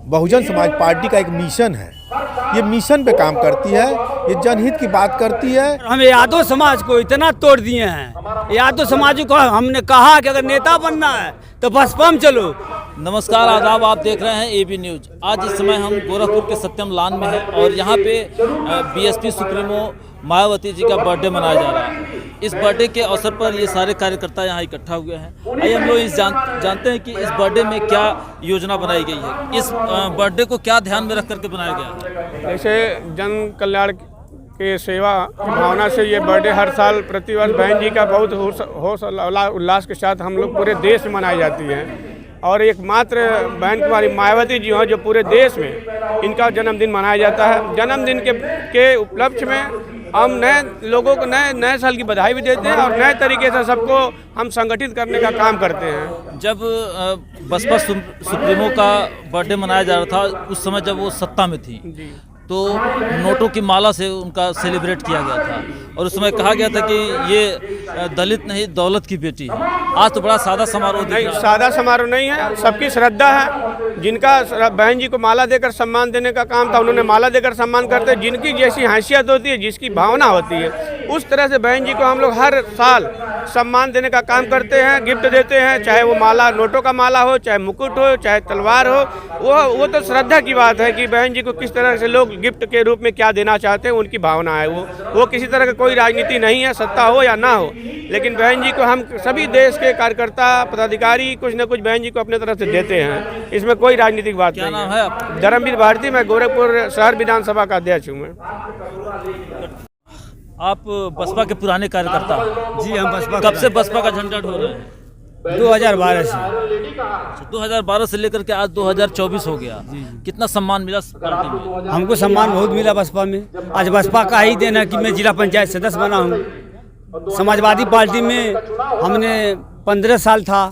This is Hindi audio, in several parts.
बहुजन समाज पार्टी का एक मिशन है। ये मिशन पे काम करती है, ये जनहित की बात करती है। हम यादव समाज को इतना तोड़ दिए हैं। यादव समाज को हमने कहा कि अगर नेता बनना है तो बसपा में चलो। नमस्कार, आदाब, आप देख रहे हैं एबी न्यूज। आज इस समय हम गोरखपुर के सत्यम लान में हैं और यहाँ पे बीएसपी सुप्रीमो मायावती जी का बर्थडे मनाया जा रहा है। इस बर्थडे के अवसर पर ये सारे कार्यकर्ता यहाँ इकट्ठा हुए हैं। आइए हम लोग जानते हैं कि इस बर्थडे में क्या योजना बनाई गई है, इस बर्थडे को क्या ध्यान में रख करके बनाया गया है। जैसे जन कल्याण के सेवा की भावना से ये बर्थडे हर साल प्रतिवर्ष बहन जी का बहुत होश उल्लास के साथ हम लोग पूरे देश में मनाई जाती है। और एकमात्र बहन कुमारी मायावती जी हैं जो पूरे देश में इनका जन्मदिन मनाया जाता है। जन्मदिन के उपलक्ष्य में हम नए लोगों को नए साल की बधाई भी देते हैं और नए तरीके से सबको हम संगठित करने का काम करते हैं। जब बसपा सुप्रीमो का बर्थडे मनाया जा रहा था उस समय जब वो सत्ता में थी तो नोटों की माला से उनका सेलिब्रेट किया गया था और उस समय कहा गया था कि ये दलित नहीं दौलत की बेटी है। आज तो बड़ा सादा समारोह नहीं, सादा समारोह नहीं है, सबकी श्रद्धा है। जिनका बहन जी को माला देकर सम्मान देने का काम था उन्होंने माला देकर सम्मान करते हैं। जिनकी जैसी हैसियत होती है, जिसकी भावना होती है, उस तरह से बहन जी को हम लोग हर साल सम्मान देने का काम करते हैं, गिफ्ट देते हैं। चाहे वो माला नोटों का माला हो, चाहे मुकुट हो, चाहे तलवार हो, वो तो श्रद्धा की बात है कि बहन जी को किस तरह से लोग गिफ्ट के रूप में क्या देना चाहते हैं, उनकी भावना है। वो किसी तरह का कोई राजनीति नहीं है, सत्ता हो या ना हो, लेकिन बहन जी को हम सभी देश के कार्यकर्ता पदाधिकारी कुछ न कुछ बहन जी को अपने तरफ से देते हैं। इसमें कोई राजनीतिक बात नहीं है। क्या नाम है आपका? धर्मवीर भारती, मैं गोरखपुर शहर विधानसभा का अध्यक्ष हूँ। मैं आप बसपा के पुराने कार्यकर्ता? जी, हम बसपा। कब से बसपा का झंडा ढो रहे हैं? 2012 से। 2012 से लेकर के आज 2024 हो गया। कितना सम्मान मिला पार्टी में? हमको सम्मान बहुत मिला बसपा में। आज बसपा का ही देना कि मैं जिला पंचायत सदस्य बना हूँ। समाजवादी पार्टी में हमने 15 साल था,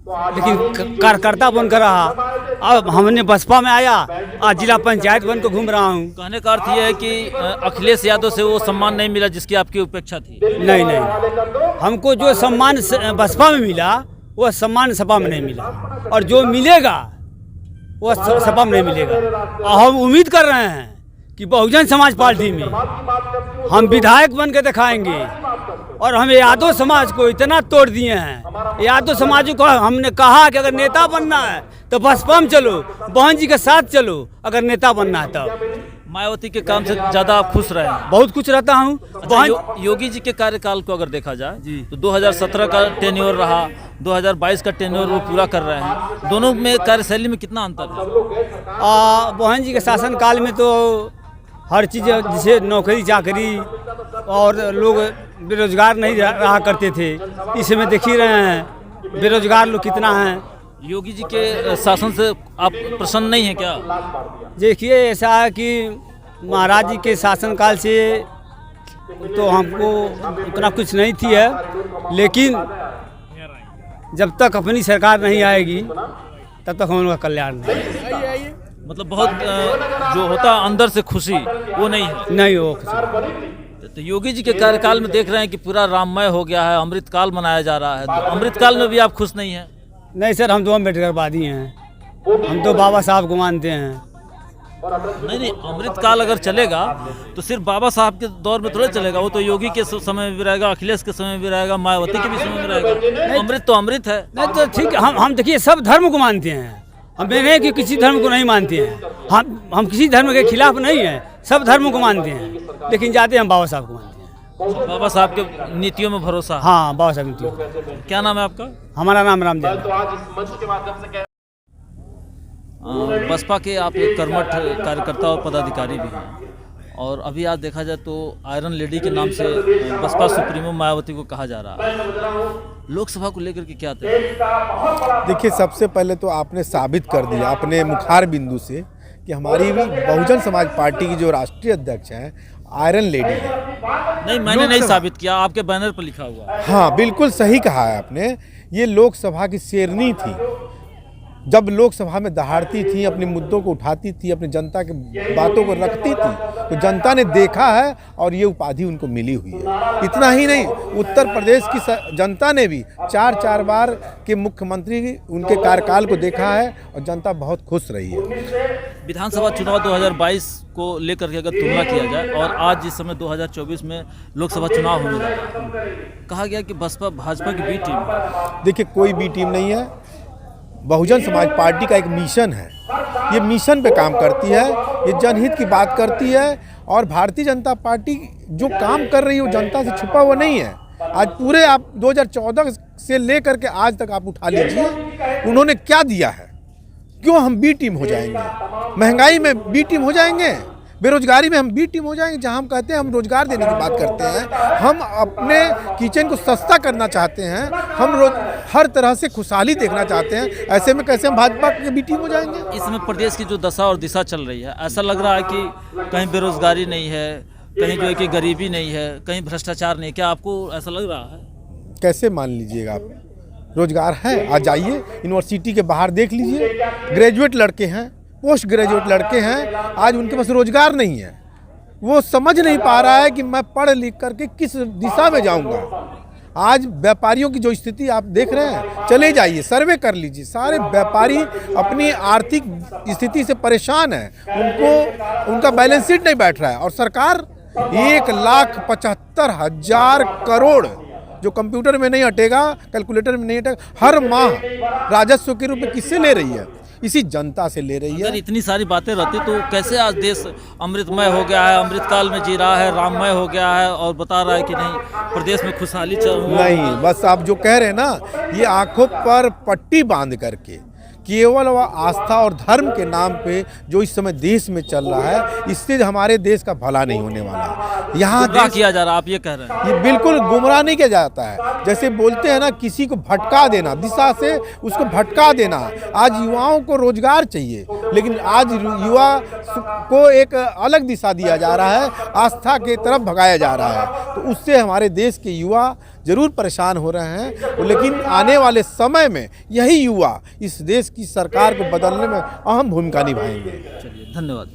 लेकिन कार्यकर्ता बनकर रहा। अब हमने बसपा में आया, आज जिला पंचायत बनकर घूम रहा हूँ। कहने का अर्थ यह है कि अखिलेश यादव से वो सम्मान नहीं मिला जिसकी आपकी उपेक्षा थी? नहीं, हमको जो सम्मान बसपा में मिला वो सम्मान सपा में नहीं मिला, और जो मिलेगा वो सपा में नहीं मिलेगा। और हम उम्मीद कर रहे हैं कि बहुजन समाज पार्टी में हम विधायक बन के दिखाएंगे। और हम यादव समाज को इतना तोड़ दिए हैं। यादव समाज को हमने कहा कि अगर नेता बनना है तो बसपा में चलो, बहन जी के साथ चलो अगर नेता बनना है तब। मायावती के काम से ज्यादा आप खुश रहे हैं? बहुत कुछ रहता हूँ। योगी जी के कार्यकाल को अगर देखा जाए तो 2017 का टेन्योर रहा, 2022 का टेन्योर वो पूरा कर रहे हैं। दोनों में कार्यशैली में कितना अंतर है? बहन जी के शासन काल में तो हर चीज़, जैसे नौकरी चाकरी और लोग बेरोजगार नहीं रहा करते थे। इस समय देख ही रहे हैं बेरोजगार लोग कितना हैं। योगी जी के शासन से आप प्रसन्न नहीं हैं क्या? देखिए, ऐसा है कि महाराज जी के शासनकाल से तो हमको उतना कुछ नहीं थी है, लेकिन जब तक अपनी सरकार नहीं आएगी तब तक हम लोग का कल्याण नहीं। मतलब बहुत जो होता अंदर से खुशी वो नहीं है? नहीं हो खुशी। तो योगी जी के कार्यकाल में देख रहे हैं कि पूरा राममय हो गया है, अमृतकाल मनाया जा रहा है, तो अमृतकाल में भी आप खुश नहीं हैं? नहीं सर, हम तो अम्बेडकरवादी हैं, हम तो बाबा साहब को मानते हैं। नहीं, अमृतकाल अगर चलेगा तो सिर्फ बाबा साहब के दौर में थोड़ा चलेगा, वो तो योगी के समय में भी रहेगा, अखिलेश के समय में भी रहेगा, मायावती के भी समय में रहेगा। अमृत तो अमृत है। नहीं तो ठीक है, हम देखिए सब धर्म को मानते हैं। हम नहीं कि किसी धर्म को नहीं मानते हैं। हम किसी धर्म के खिलाफ नहीं हैं, सब धर्मों को मानते हैं, लेकिन जाते हम बाबा साहब को मानते हैं। बाबा साहब के नीतियों में भरोसा? हाँ, बाबा साहब नीतियों। क्या नाम है आपका? हमारा नाम रामदेव। बसपा के आप एक कर्मठ कार्यकर्ता और पदाधिकारी भी हैं, और अभी आज देखा जाए तो आयरन लेडी के नाम से बसपा सुप्रीमो मायावती को कहा जा रहा है। लोकसभा को लेकर के क्या तय? देखिए, सबसे पहले तो आपने साबित कर दिया अपने मुखार बिंदु से कि हमारी भी बहुजन समाज पार्टी की जो राष्ट्रीय अध्यक्ष हैं आयरन लेडी है। नहीं, मैंने नहीं साबित किया, आपके बैनर पर लिखा हुआ है। हाँ, बिल्कुल सही कहा है आपने। ये लोकसभा की शेरनी थी, जब लोकसभा में दहाड़ती थी, अपने मुद्दों को उठाती थी, अपनी जनता के बातों को रखती थी, तो जनता ने देखा है और ये उपाधि उनको मिली हुई है। इतना ही नहीं, उत्तर प्रदेश की जनता ने भी 4 बार के मुख्यमंत्री उनके कार्यकाल को देखा है और जनता बहुत खुश रही है। विधानसभा चुनाव 2022 को लेकर के अगर तुलना किया जाए और आज जिस समय 2024 में लोकसभा चुनाव होने जा रहा है, कहा गया कि बसपा भाजपा की बी टीम है। देखिए, कोई बी टीम नहीं है। बहुजन समाज पार्टी का एक मिशन है, ये मिशन पे काम करती है, ये जनहित की बात करती है और भारतीय जनता पार्टी जो काम कर रही है वो जनता से छुपा हुआ नहीं है। आज पूरे आप 2014 से लेकर के आज तक आप उठा लीजिए, उन्होंने क्या दिया है। क्यों हम बी टीम हो जाएंगे? महंगाई में बी टीम हो जाएंगे, बेरोजगारी में हम बी टीम हो जाएंगे। जहां हम कहते हैं हम रोजगार देने की बात करते हैं, हम अपने किचन को सस्ता करना चाहते हैं, हम हर तरह से खुशहाली देखना चाहते हैं, ऐसे में कैसे हम भाजपा की बी टीम हो जाएंगे? इस समय प्रदेश की जो दशा और दिशा चल रही है, ऐसा लग रहा है कि कहीं बेरोजगारी नहीं है, कहीं जो है कि गरीबी नहीं है, कहीं भ्रष्टाचार नहीं है। क्या आपको ऐसा लग रहा है? कैसे मान लीजिएगा आप? रोजगार है, आज जाइए यूनिवर्सिटी के बाहर देख लीजिए, ग्रेजुएट लड़के हैं, पोस्ट ग्रेजुएट लड़के हैं, आज उनके पास रोजगार नहीं है। वो समझ नहीं पा रहा है कि मैं पढ़ लिख करके किस दिशा में जाऊंगा। आज व्यापारियों की जो स्थिति आप देख रहे हैं, चले जाइए सर्वे कर लीजिए, सारे व्यापारी अपनी आर्थिक स्थिति से परेशान है, उनका बैलेंस शीट नहीं बैठ रहा है और सरकार 1,75,000 करोड़ जो कंप्यूटर में नहीं हटेगा, कैलकुलेटर में नहीं हटेगा, हर माह राजस्व के रूप में किससे ले रही है? इसी जनता से ले रही है। अगर इतनी सारी बातें रहती तो कैसे आज देश अमृतमय हो गया है, अमृतकाल में जी रहा है, राममय हो गया है और बता रहा है कि नहीं प्रदेश में खुशहाली चल रही है? नहीं, बस आप जो कह रहे हैं ना, ये आंखों पर पट्टी बांध करके केवल वह आस्था और धर्म के नाम पे जो इस समय देश में चल रहा है, इससे हमारे देश का भला नहीं होने वाला है। यहाँ गुमराह किया जा रहा है, आप ये कह रहे हैं? ये बिल्कुल गुमराह नहीं किया जाता है। जैसे बोलते हैं ना, किसी को भटका देना, दिशा से उसको भटका देना। आज युवाओं को रोजगार चाहिए, लेकिन आज युवा को एक अलग दिशा दिया जा रहा है, आस्था की तरफ भगाया जा रहा है। तो उससे हमारे देश के युवा जरूर परेशान हो रहे हैं, लेकिन आने वाले समय में यही युवा इस देश की सरकार को बदलने में अहम भूमिका निभाएंगे। चलिए, धन्यवाद।